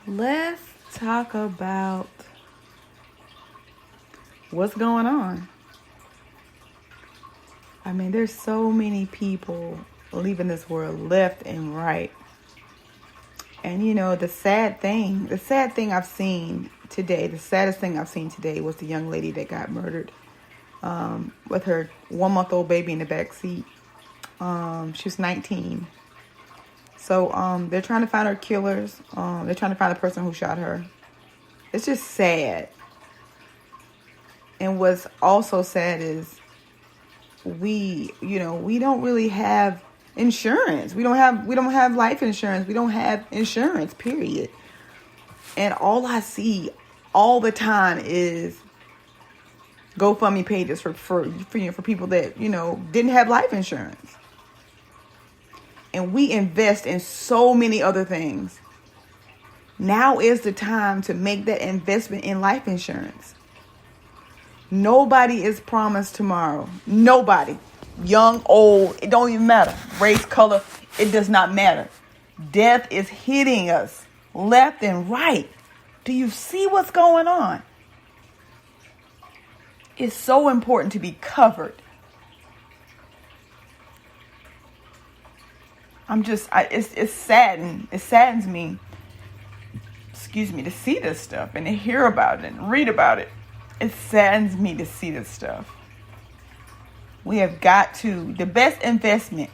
Let's talk about what's going on. I mean, there's so many people leaving this world left and right. And you know, the sad thing I've seen today, the saddest thing I've seen today was the young lady that got murdered with her 1-month-old baby in the back seat. She was 19. So they're trying to find her killers. They're trying to find the person who shot her. It's just sad. And what's also sad is we don't really have insurance. We don't have life insurance. We don't have insurance, period. And all I see all the time is GoFundMe pages for people that, didn't have life insurance. And we invest in so many other things. Now is the time to make that investment in life insurance. Nobody is promised tomorrow. Nobody. Young, old, it don't even matter. Race, color, it does not matter. Death is hitting us left and right. Do you see what's going on? It's so important to be covered. It saddens me, to see this stuff and to hear about it and read about it. It saddens me to see this stuff. We have got to, the best investment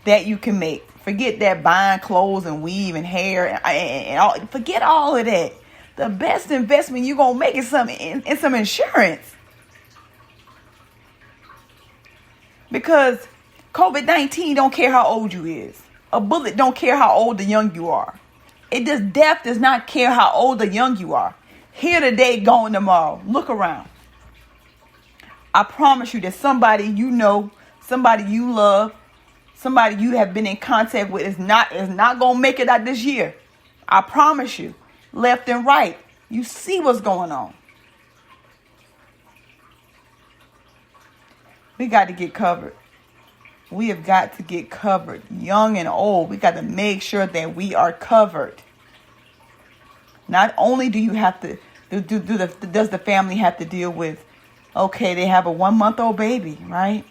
that you can make, forget that buying clothes and weave and hair and all, forget all of that. The best investment you're going to make is some insurance. Because COVID-19 don't care how old you is. A bullet don't care how old or young you are. Death does not care how old or young you are. Here today, gone tomorrow. Look around. I promise you that somebody you know, somebody you love, somebody you have been in contact with is not going to make it out this year. I promise you. Left and right. You see what's going on. We got to get covered. We have got to get covered. Young and old. We got to make sure that we are covered. Not only do you have to, does the family have to deal with, okay, they have a 1-month-old baby, right?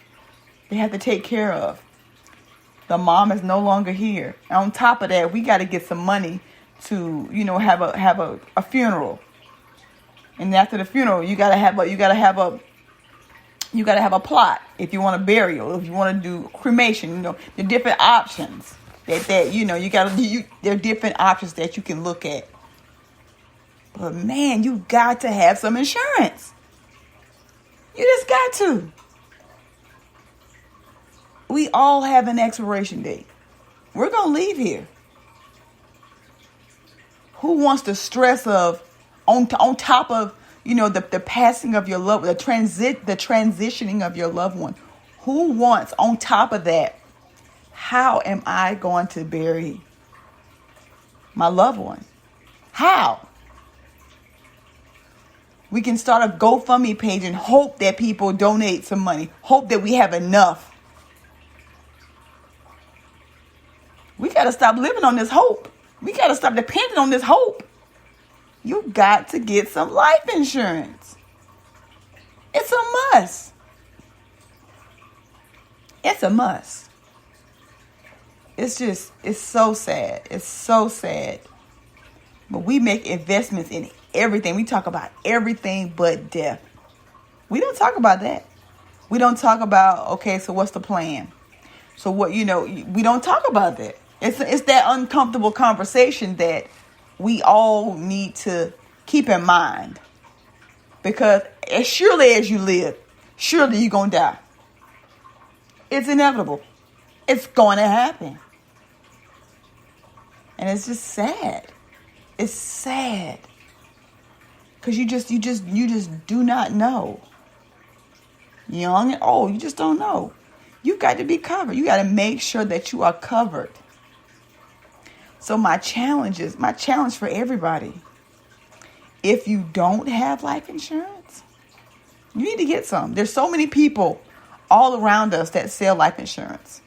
They have to take care of. The mom is no longer here. And on top of that, we got to get some money to, have a funeral. And after the funeral, you got to have a plot if you want a burial, if you want to do cremation, the different options there are different options that you can look at. But man, you got to have some insurance. You just got to. We all have an expiration date. We're going to leave here. Who wants the stress of, on top of, the passing of your loved one, the transitioning of your loved one? Who wants, on top of that, how am I going to bury my loved one? How? We can start a GoFundMe page and hope that people donate some money. Hope that we have enough. We got to stop living on this hope. We got to stop depending on this hope. You got to get some life insurance. It's a must. It's a must. It's so sad. It's so sad. But we make investments in everything. We talk about everything but death. We don't talk about that. We don't talk about, okay, so what's the plan? So what, we don't talk about that. It's that uncomfortable conversation that we all need to keep in mind. Because as surely as you live, surely you're going to die. It's inevitable. It's going to happen. And it's just sad. It's sad. Because you just do not know. Young and old, you just don't know. You've got to be covered. You got to make sure that you are covered. So my challenge for everybody, if you don't have life insurance, you need to get some. There's so many people all around us that sell life insurance.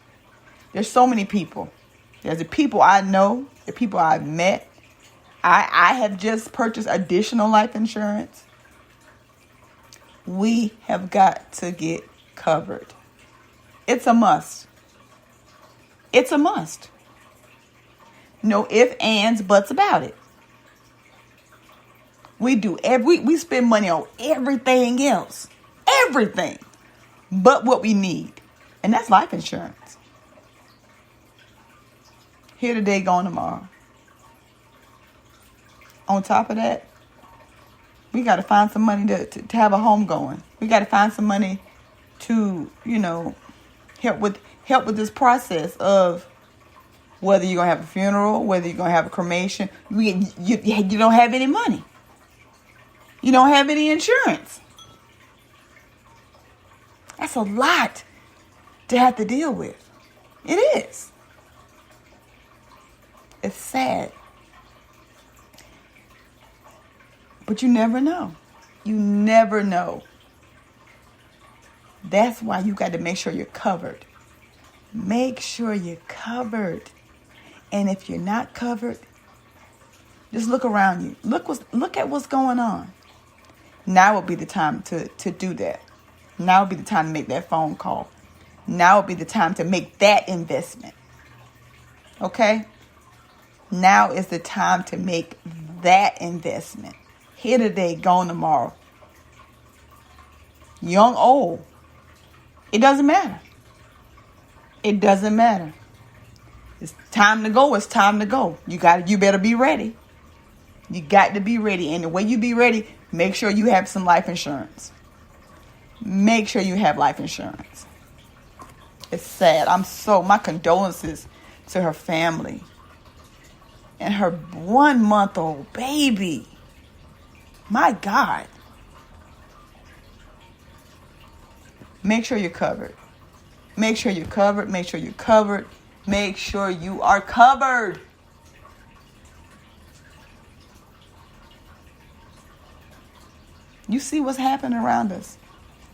There's so many people. There's the people I know, the people I've met. I have just purchased additional life insurance. We have got to get covered. It's a must. It's a must. No ifs, ands, buts about it. We spend money on everything else. Everything. But what we need. And that's life insurance. Here today, gone tomorrow. On top of that, we got to find some money to have a home going. We got to find some money to, help with this process of whether you're going to have a funeral, whether you're going to have a cremation. You don't have any money. You don't have any insurance. That's a lot to have to deal with. It is. It's sad. But you never know. You never know. That's why you got to make sure you're covered. Make sure you're covered. And if you're not covered, just look around you. Look at what's going on. Now would be the time to do that. Now would be the time to make that phone call. Now would be the time to make that investment. Okay? Now is the time to make that investment. Here today, gone tomorrow. Young, old. It doesn't matter. It doesn't matter. It's time to go. It's time to go. You better be ready. You got to be ready. And the way you be ready, make sure you have some life insurance. Make sure you have life insurance. It's sad. My condolences to her family. And her 1-month-old baby. My God. Make sure you're covered. Make sure you're covered. Make sure you're covered. Make sure you are covered. You see what's happening around us.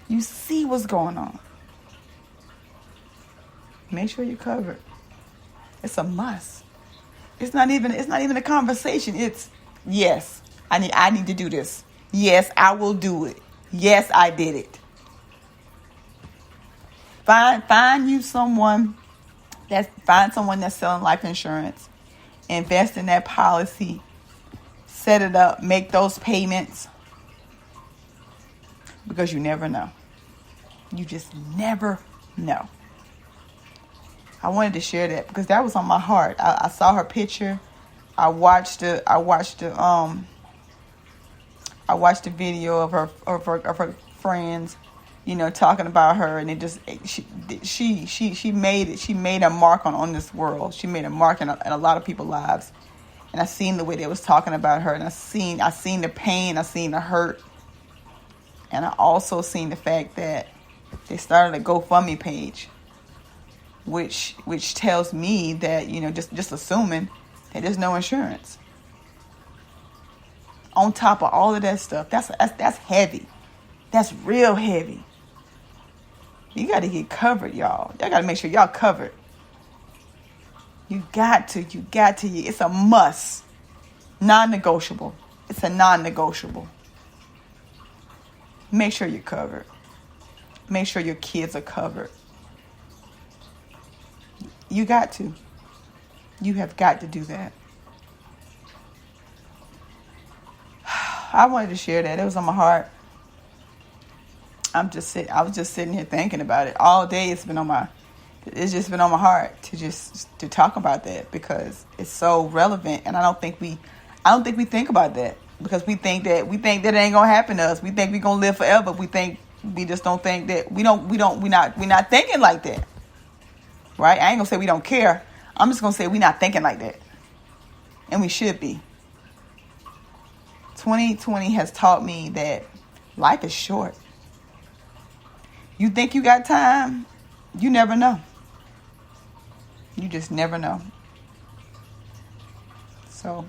You see what's going on. Make sure you're covered. It's a must. It's not even a conversation. It's yes, I need to do this. Yes, I will do it. Yes, I did it. Find someone that's selling life insurance. Invest in that policy. Set it up. Make those payments. Because you never know. You just never know. I wanted to share that because that was on my heart. I saw her picture. I watched the video of her friends, talking about her, and it just she made a mark on this world. She made a mark in a lot of people's lives, and I seen the way they was talking about her, and I seen the pain, I seen the hurt, and I also seen the fact that they started a GoFundMe page, which tells me that just assuming that there's no insurance. On top of all of that stuff, that's heavy. That's real heavy. You got to get covered, y'all. Y'all got to make sure y'all covered. You got to. It's a must. Non-negotiable. It's a non-negotiable. Make sure you're covered. Make sure your kids are covered. You got to. You have got to do that. I wanted to share that. It was on my heart. I was just sitting here thinking about it all day. It's just been on my heart to talk about that because it's so relevant, and I don't think we think about that because we think that it ain't gonna happen to us. We think we're gonna live forever. We just don't think that we're not thinking like that. Right? I ain't gonna say we don't care. I'm just gonna say we're not thinking like that. And we should be. 2020 has taught me that life is short. You think you got time, you never know. You just never know. So,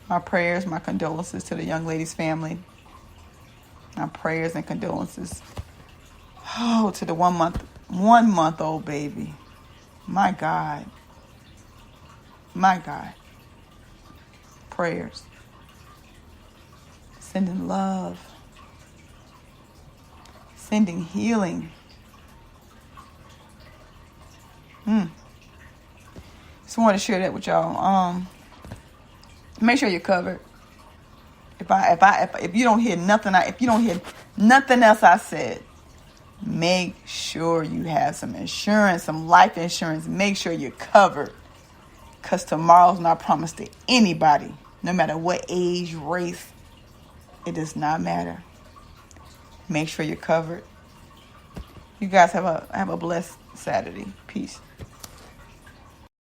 my prayers, my condolences to the young lady's family. My prayers and condolences. Oh, to the 1-month-old baby. My God. My God. prayers, sending love, sending healing. Just wanted to share that with y'all. Make sure you're covered. If you don't hear nothing, if you don't hear nothing else I said, make sure you have some insurance, some life insurance. Make sure you're covered, because tomorrow's not promised to anybody, no matter what age, race. It does not matter. Make sure you're covered. You guys have a blessed Saturday. Peace.